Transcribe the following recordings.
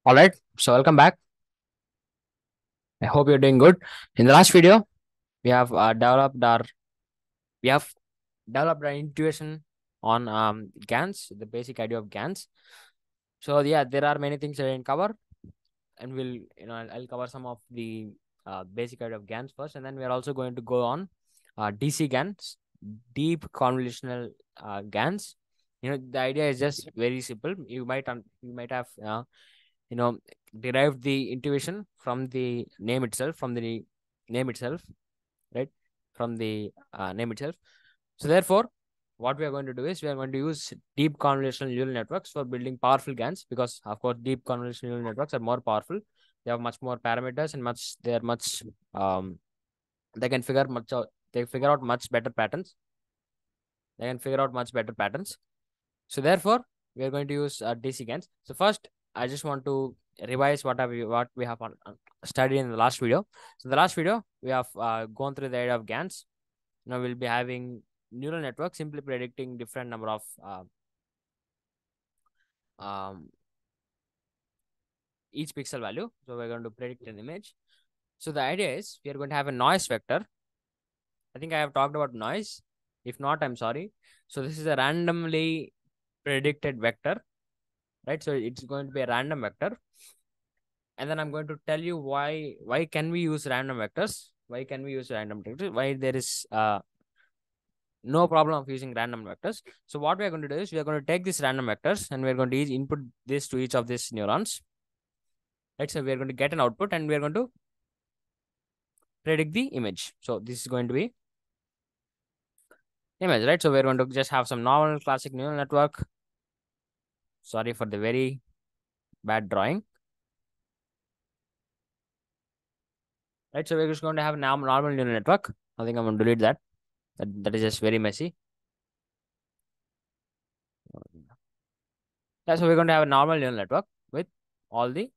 All right, so welcome back. I hope you're doing good. In the last video, we have we have developed our intuition on GANS, the basic idea of GANS. So yeah, there are many things I didn't cover, and I'll cover some of the basic idea of GANS first, and then we are also going to go on DC GANS, deep convolutional GANS. The idea is just very simple. You might have you know derived the intuition from the name itself, name itself right from the name itself. So therefore, what we are going to do is we are going to use deep convolutional neural networks for building powerful GANs, because of course deep convolutional neural networks are more powerful. They have much more parameters, and they are much they can figure much out they figure out much better patterns. So therefore, we are going to use DC GANs. So first, I just want to revise what we have studied in the last video. So the last video, we have gone through the idea of GANs. Now we'll be having neural networks simply predicting different number of um, each pixel value. So we're going to predict an image. So the idea is we are going to have a noise vector. I think I have talked about noise. If not, I'm sorry. So this is a randomly predicted vector, right? So it's going to be a random vector. And then I'm going to tell you why can we use random vectors? Why can we use random vectors? Why there is no problem of using random vectors. So what we are going to do is we are going to take these random vectors and we are going to input this to each of these neurons. Right. So we are going to get an output and we are going to predict the image. So this is going to be image, right? So we're going to just have some normal classic neural network. Sorry for the very bad drawing. Right. So we're just going to have a normal neural network. I think I'm going to delete that. That is just very messy. Yeah, so we're going to have a normal neural network with all the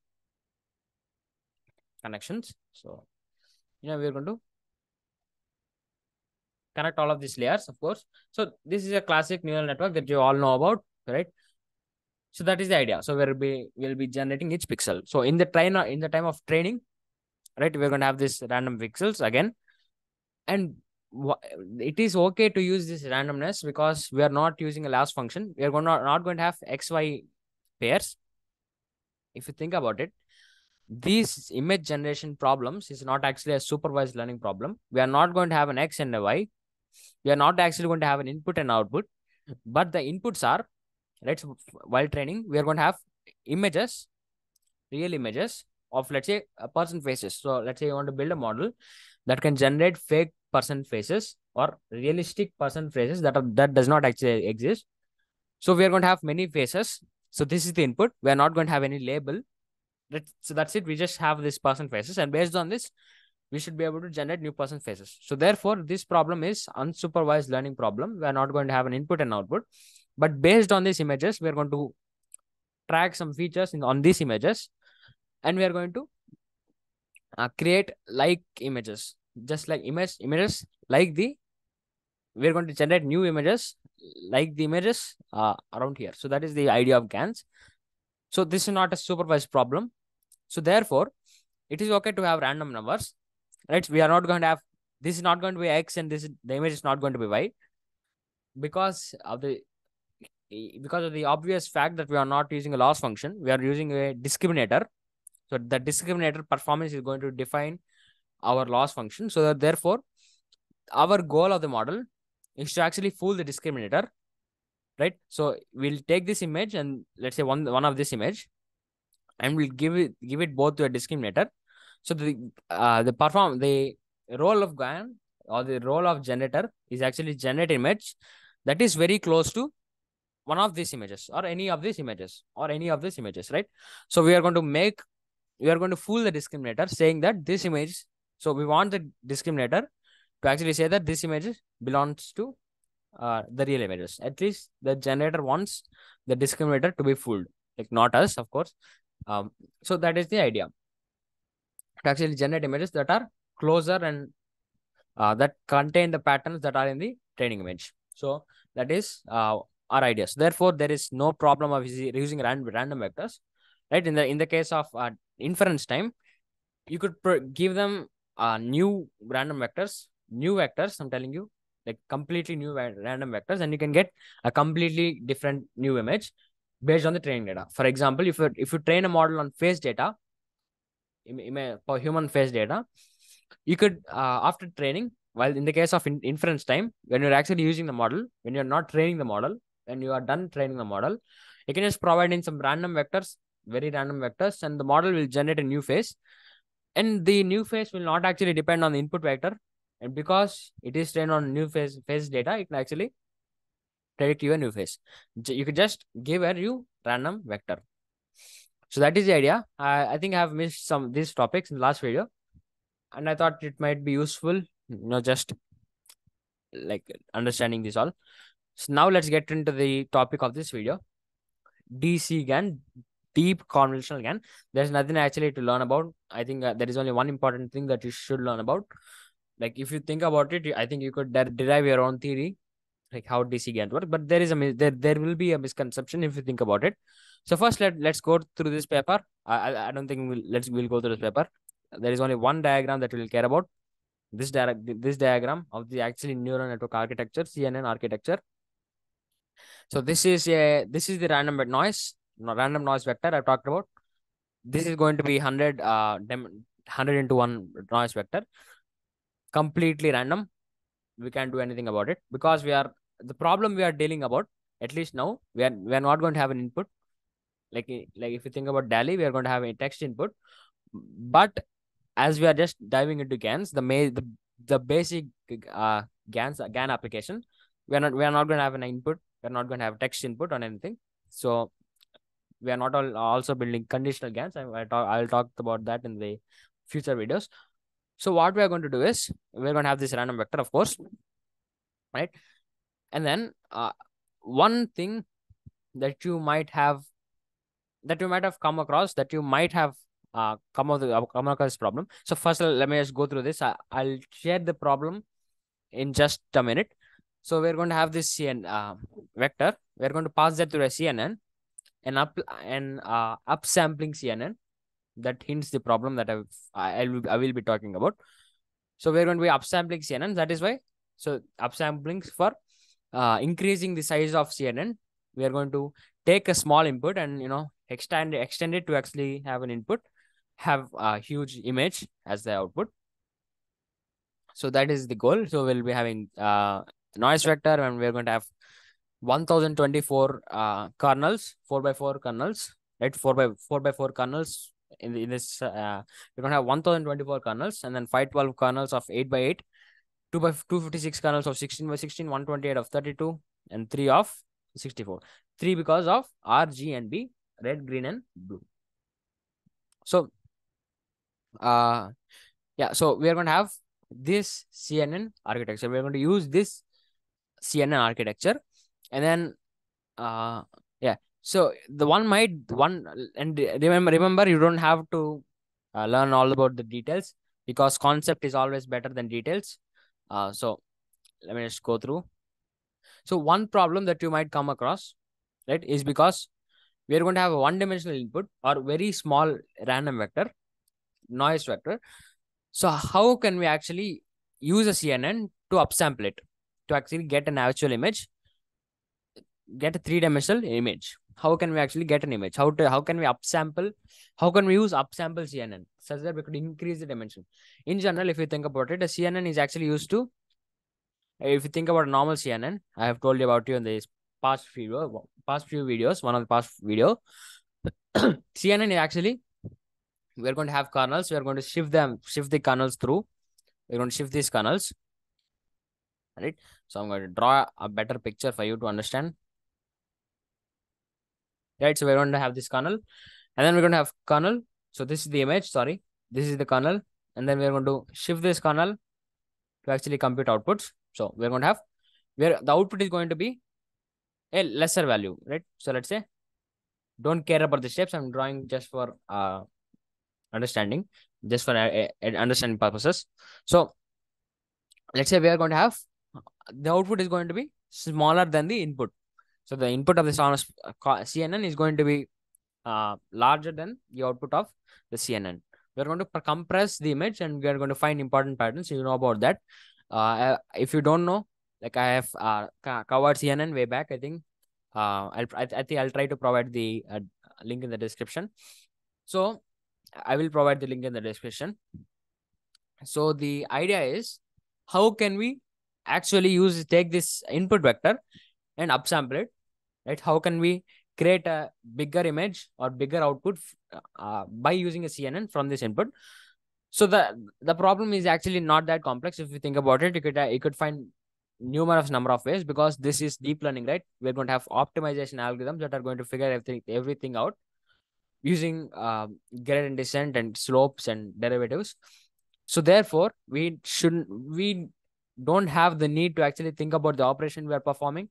connections. So, we're going to connect all of these layers, of course. So this is a classic neural network that you all know about, right? So that is the idea. So we'll be generating each pixel. So in the time of training, right, we're going to have this random pixels again, and it is okay to use this randomness because we are not using a loss function. We are not going to have XY pairs. If you think about it, these image generation problems is not actually a supervised learning problem. We are not going to have an X and a Y. We are not actually going to have an input and output, but the inputs are, right. So while training, we are going to have images, real images of, let's say, a person faces. So let's say you want to build a model that can generate fake person faces or realistic person faces that does not actually exist. So we are going to have many faces. So this is the input. We are not going to have any label. So that's it. We just have this person faces, and based on this, we should be able to generate new person faces. So therefore, this problem is unsupervised learning problem. We are not going to have an input and output, but based on these images, we are going to track some features on these images, and we are going to create like images, just like images like the we are going to generate new images like the images around here. So that is the idea of GANs. So this is not a supervised problem. So therefore, it is okay to have random numbers, right? We are not going to have, this is not going to be X and the image is not going to be Y, because of the obvious fact that we are not using a loss function. We are using a discriminator. So the discriminator performance is going to define our loss function. So that therefore, our goal of the model is to actually fool the discriminator, right? So we'll take this image and let's say one of this image, and we'll give it both to a discriminator. So the role of GAN or the role of generator is actually generate image that is very close to one of these images or any of these images, right? So we are going to fool the discriminator saying that this image. So we want the discriminator to actually say that this image belongs to the real images. At least the generator wants the discriminator to be fooled, like not us, of course. So that is the idea, to actually generate images that are closer and that contain the patterns that are in the training image. So that is our idea. So therefore, there is no problem of using random vectors. right? In the case of inference time, you could give them new random vectors, new vectors. I'm telling you, like completely new random vectors, and you can get a completely different new image based on the training data. For example, if you train a model on face data, for human face data, you could after training, while in the case of inference time, when you're actually using the model, when you're not training the model, when you are done training the model, you can just provide in some random vectors, very random vectors, and the model will generate a new face, and the new face will not actually depend on the input vector, and because it is trained on new face data, it can actually predict you a new face. You could just give a new random vector. So that is the idea. I think I have missed some of these topics in the last video, and I thought it might be useful, just like understanding this all. So now let's get into the topic of this video. DC GAN, deep convolutional GAN. There's nothing actually to learn about. I think there is only one important thing that you should learn about. Like if you think about it, I think you could derive your own theory, like how DC GAN work. But there is there will be a misconception if you think about it. So first let's go through this paper. I don't think we'll go through this paper. There is only one diagram that we'll care about. This diagram of the actually neural network architecture, CNN architecture. So this is the random noise vector I talked about. This is going to be 100 into 1 noise vector, completely random. We can't do anything about it because the problem we are dealing about, at least now, we are not going to have an input. Like if you think about DALI, we are going to have a text input, but as we are just diving into GANs, the basic GAN application, we are not going to have an input. We're not going to have text input on anything. So we are not also building conditional GANs. I'll talk about that in the future videos. So what we are going to do is we're going to have this random vector, of course, right? And then one thing that you might have come across, that you might have come across this problem. So first, let me just go through this. I'll share the problem in just a minute. So we're going to have this vector. We're going to pass that through a CNN and upsampling CNN that hints the problem that I will be talking about. So we're going to be upsampling CNN. That is why. So upsampling for increasing the size of CNN. We are going to take a small input and extend it to actually have an input, have a huge image as the output. So that is the goal. So we'll be having noise vector, and we're going to have 1024 kernels, 4x4 kernels, right? 4x4 kernels in this. We're going to have 1024 kernels, and then 512 kernels of 8x8, 256 kernels of 16x16, 128 of 32, and 3 of 64. 3 because of R, G, and B, red, green, and blue. So, yeah, so we are going to have this CNN architecture. We are going to use this CNN architecture, and then, yeah. So and remember, you don't have to learn all about the details because concept is always better than details. So let me just go through. So one problem that you might come across, right, is because we are going to have a one-dimensional input or very small random vector, noise vector. So how can we actually use a CNN to upsample it to actually get an actual image, get a three-dimensional image? How can we actually get an image? How can we upsample? How can we use upsample CNN such that we could increase the dimension? In general, if you think about it, a CNN is actually used to, if you think about a normal CNN, I have told you about you in this past few videos, one of the past video. CNN is actually, we're going to have kernels. We're going to shift the kernels through. We're going to shift these kernels, right? So I'm going to draw a better picture for you to understand. Right, so we're going to have this kernel, and then we're going to have kernel. So this is the image, sorry. This is the kernel, and then we're going to shift this kernel to actually compute outputs. So we're going to have where the output is going to be a lesser value, right? So let's say, don't care about the steps. I'm drawing just for understanding, just for understanding purposes. So let's say we are going to have the output is going to be smaller than the input. So the input of the CNN is going to be larger than the output of the CNN. We're going to compress the image and we are going to find important patterns. You know about that. If you don't know, like I have covered CNN way back, I think. I think I'll try to provide the link in the description. So I will provide the link in the description. So the idea is, how can we actually take this input vector and upsample it, right? How can we create a bigger image or bigger output by using a CNN from this input? So the problem is actually not that complex. If you think about it, you could find numerous number of ways, because this is deep learning, right? We're going to have optimization algorithms that are going to figure everything out using gradient descent and slopes and derivatives. So therefore, we don't have the need to actually think about the operation we are performing.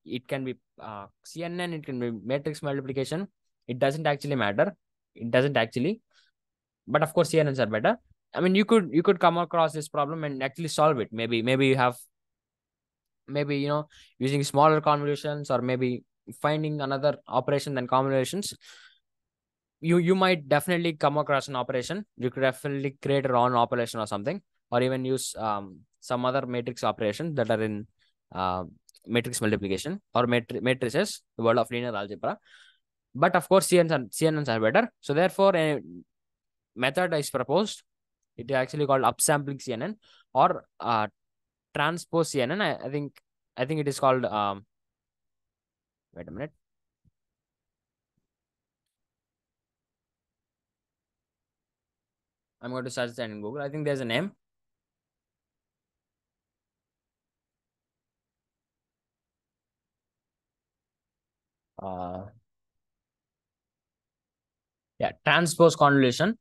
It can be CNN, it can be matrix multiplication. It doesn't actually matter. It doesn't actually. But of course, CNNs are better. I mean, you could come across this problem and actually solve it. Maybe you have, using smaller convolutions, or maybe finding another operation than convolutions. You might definitely come across an operation. You could definitely create a wrong operation or something, or even use some other matrix operations that are in matrix multiplication or matrices, the world of linear algebra. But of course, CNNs are better. So therefore, a method is proposed. It is actually called upsampling CNN or transpose CNN. I think it is called. Wait a minute. I'm going to search that in Google. I think there's a name. Uh, yeah, transpose convolution.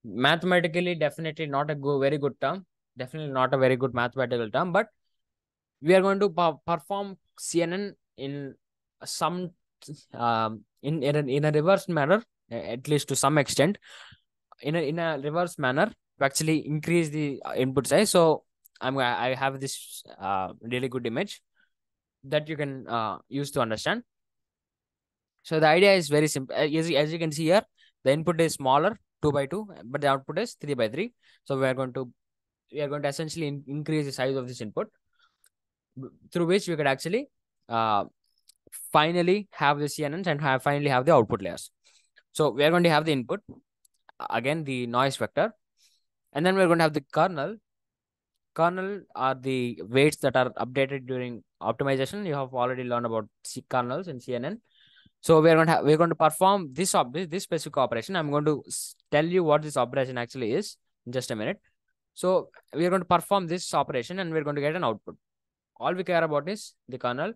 Mathematically, definitely not a very good term. Definitely not a very good mathematical term. But we are going to perform CNN in some in a reverse manner, at least to some extent, in a reverse manner, to actually increase the input size. So I have this really good image that you can use to understand. So the idea is very simple. As you can see here, the input is smaller, 2 by 2, but the output is 3 by 3. So we are going to essentially increase the size of this input, through which we could actually uh, finally have the CNNs and finally have the output layers. So we are going to have the input, again the noise vector, and then we're going to have the kernel. Kernel are the weights that are updated during optimization. You have already learned about kernels and CNN. So we're going to perform this specific operation. I'm going to tell you what this operation actually is in just a minute. So we are going to perform this operation and we're going to get an output. All we care about is the kernel.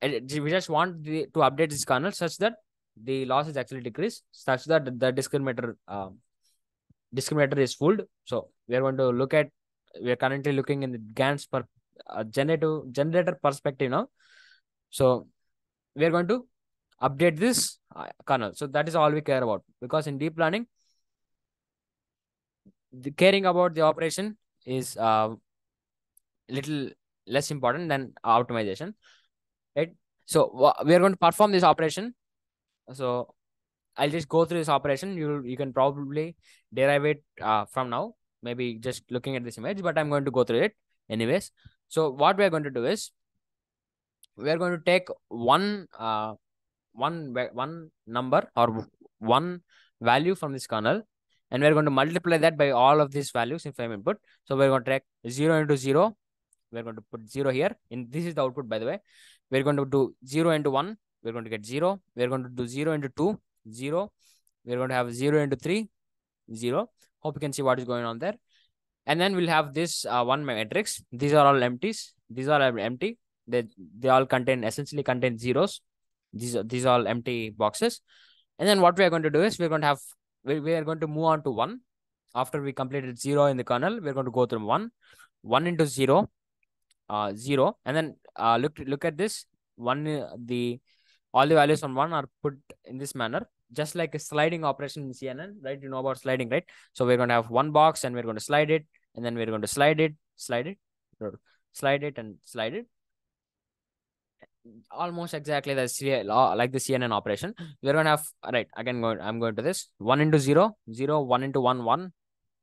And we just want to update this kernel such that the loss is actually decreased, such that the discriminator is fooled. So we are going to we are currently looking in the GANS generator perspective now. So we are going to update this kernel. So that is all we care about, because in deep learning, the caring about the operation is little less important than optimization, right? So we are going to perform this operation. So I'll just go through this operation. You can probably derive it from now, maybe just looking at this image, but I'm going to go through it anyways. So what we are going to do is, we are going to take one number or one value from this kernel, and we're going to multiply that by all of these values in frame input. So we're going to take 0 into 0. We're going to put 0 here. This is the output, by the way. We're going to do 0 into 1. We're going to get 0. We're going to do 0 into 2, 0. We're going to have 0 into 3, 0. Hope you can see what is going on there. And then we'll have this one matrix. These are all empties. These are empty. They all essentially contain zeros. These are all empty boxes. And then what we are going to do is we are going to move on to 1. After we completed 0 in the kernel, we're going to go through 1. 1 into 0, 0. And then look at this. All the values on 1 are put in this manner, just like a sliding operation in CNN, right? You know about sliding, right? So we're going to have one box and we're going to slide it, and then we're going to slide it, and slide it. almost exactly the like the CNN operation. We're going to have, right, again, I'm going to this 1 into 0, 0, 1 into 1, 1,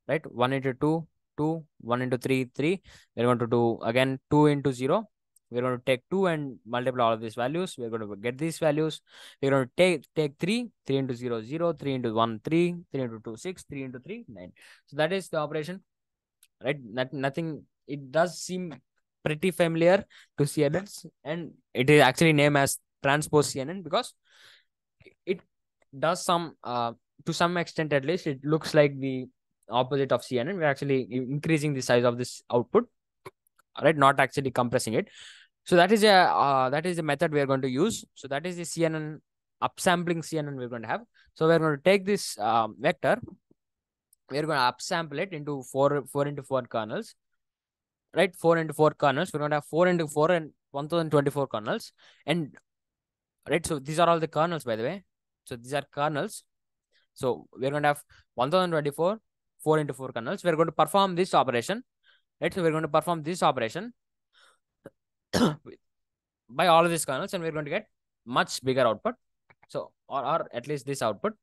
right? 1 into 2, 2, 1 into 3, 3. We're going to do again 2 into 0. We're going to take 2 and multiply all of these values. We're going to get these values. We're going to take 3, 3 into 0, 0, 3 into 1, 3, 3 into 2, 6, 3 into 3, 9. So that is the operation, right? Nothing, it does seem pretty familiar to CNNs, and it is actually named as transpose CNN because it does some, to some extent at least, it looks like the opposite of CNN. We're actually increasing the size of this output, right? Not actually compressing it. So that is the method we are going to use. So that is the CNN upsampling CNN we're going to have. So we're going to take this vector, we're going to upsample it into 4 into 4 kernels, right? 4 into 4 kernels. We're going to have 4 into 4 and 1024 kernels. And right, so these are all the kernels, by the way. So these are kernels. So we're going to have 1024, 4 into 4 kernels. We're going to perform this operation, right? So we're going to perform this operation by all of these kernels, and we're going to get much bigger output. So, or at least this output.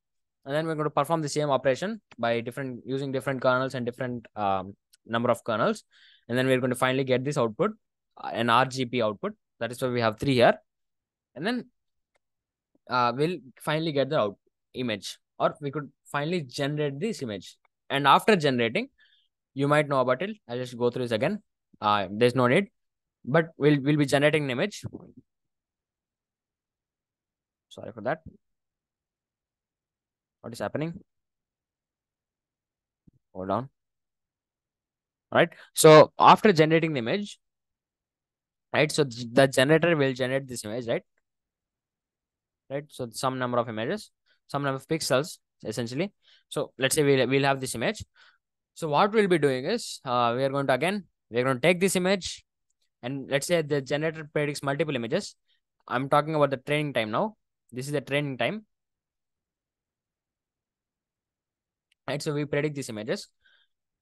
And then we're going to perform the same operation by using different kernels and different number of kernels. And then we're going to finally get this output, an RGP output. That is why we have 3 here. And then we'll finally get the image, or we could finally generate this image. And after generating, you might know about it. I'll just go through this again. There's no need, but we'll be generating an image. Sorry for that. What is happening? Hold on. All right. So after generating the image, right? So the generator will generate this image, right? Right. So some number of images, some number of pixels, essentially. So let's say we'll have this image. So what we'll be doing is we're going to take this image, and let's say the generator predicts multiple images. I'm talking about the training time now. This is the training time. Right. So we predict these images,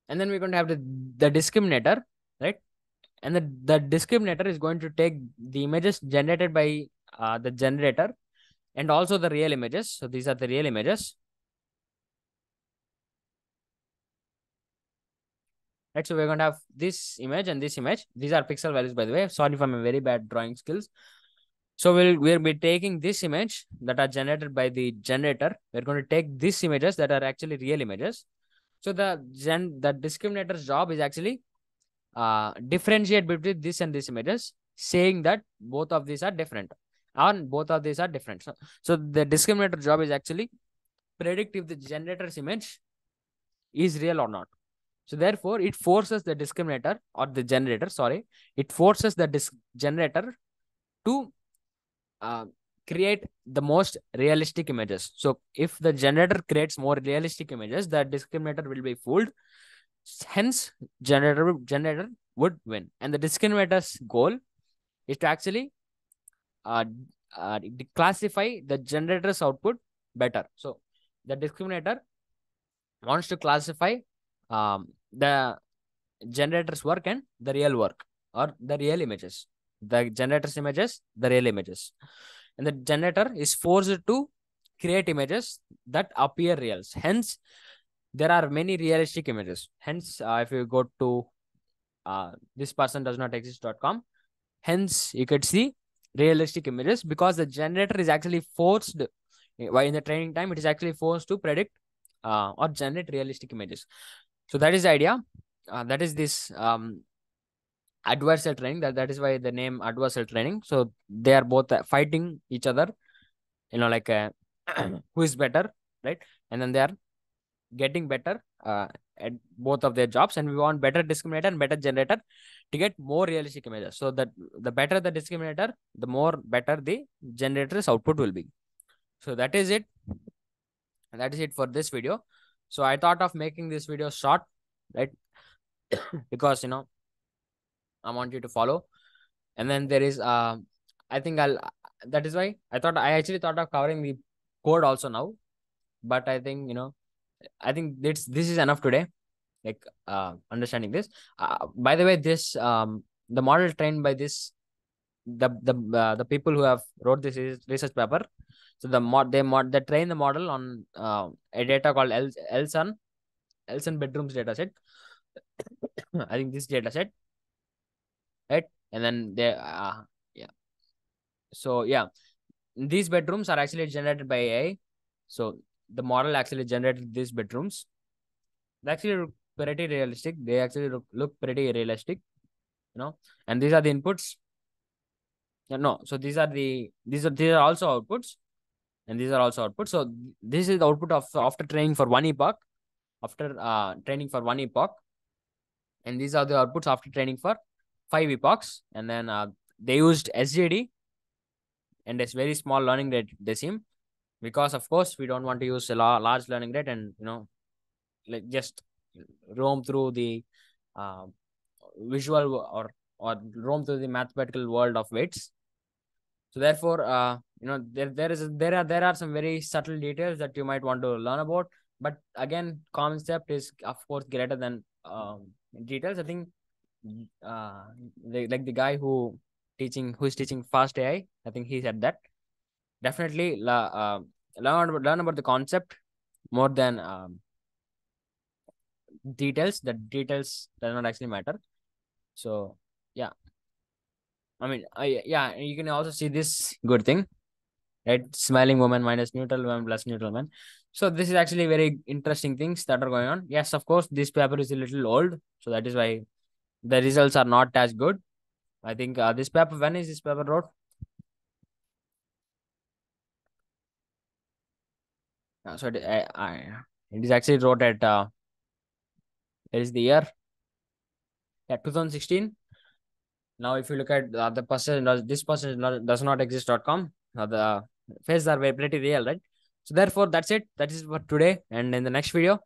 and then we're going to have the discriminator, right? And the discriminator is going to take the images generated by the generator and also the real images. So these are the real images. Right. So we're going to have this image and this image. These are pixel values, by the way. Sorry for my very bad drawing skills. So we'll be taking this image that are generated by the generator. We're going to take these images that are actually real images. So the discriminator's job is actually differentiate between this and this images, saying that both of these are different, and both of these are different. So the discriminator job is actually predict if the generator's image is real or not. So therefore, it forces the discriminator or the generator, sorry, it forces the generator to create the most realistic images. So if the generator creates more realistic images, the discriminator will be fooled. Hence, generator would win. And the discriminator's goal is to actually uh, classify the generator's output better. So the discriminator wants to classify the generator's work and the real work, or the real images. The generator's images, the real images. And the generator is forced to create images that appear real. Hence, there are many realistic images. Hence, if you go to this person does not exist.com, hence you could see realistic images, because the generator is actually forced, while in the training time, it is actually forced to predict or generate realistic images. So that is the idea. That is this adversarial training. That is why the name adversarial training. So they are both fighting each other, like who is better, right? And then they are getting better at both of their jobs, and we want better discriminator and better generator to get more realistic images. So that the better the discriminator, the more better the generator's output will be. So that is it. That is it for this video. So I thought of making this video short, right? Because I want you to follow. And then there is I think that is why I actually thought of covering the code also now. But I think I think this is enough today, like understanding this. By the way, this the model trained by this the people who have wrote this research paper. So they train the model on a data called Elson bedrooms data set. I think this data set, right? And then yeah. So yeah, these bedrooms are actually generated by AI. So the model actually generated these bedrooms. They actually look pretty realistic. They actually look pretty realistic, you know. And these are the inputs. No, so these are also outputs, and these are also outputs. So this is the output of after training for one epoch, training for one epoch, and these are the outputs after training for 5 epochs. And then they used SGD and this very small learning rate they seem, because of course we don't want to use a large learning rate and like just roam through the uh, visual or roam through the mathematical world of weights. So therefore, there are some very subtle details that you might want to learn about. But again, concept is of course greater than details. I think uh, like the guy who is teaching fast AI. I think he said that definitely learn about the concept more than details. The details does not actually matter. So yeah, I mean, you can also see this good thing, right? Smiling woman minus neutral woman plus neutral man. So this is actually very interesting things that are going on. Yes, of course, this paper is a little old, so that is why the results are not as good. I think this paper, when is this paper wrote? It is actually wrote at it is the year, yeah, 2016. Now, if you look at the person, this person does not exist.com. The faces are very pretty real, right? So therefore, that's it. That is for today. And in the next video,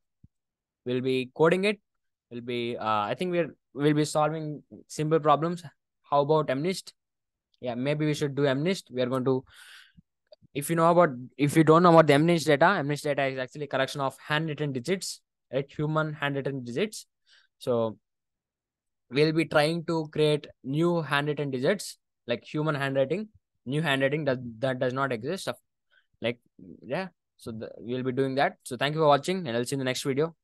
we'll be coding it. I think we'll be solving simple problems. How about MNIST? Yeah, maybe we should do MNIST. We are going to, if you don't know about the MNIST data is actually a collection of handwritten digits, right? Human handwritten digits. So we'll be trying to create new handwritten digits, like human handwriting, new handwriting that does not exist. Like, yeah. So we'll be doing that. So thank you for watching, and I'll see you in the next video.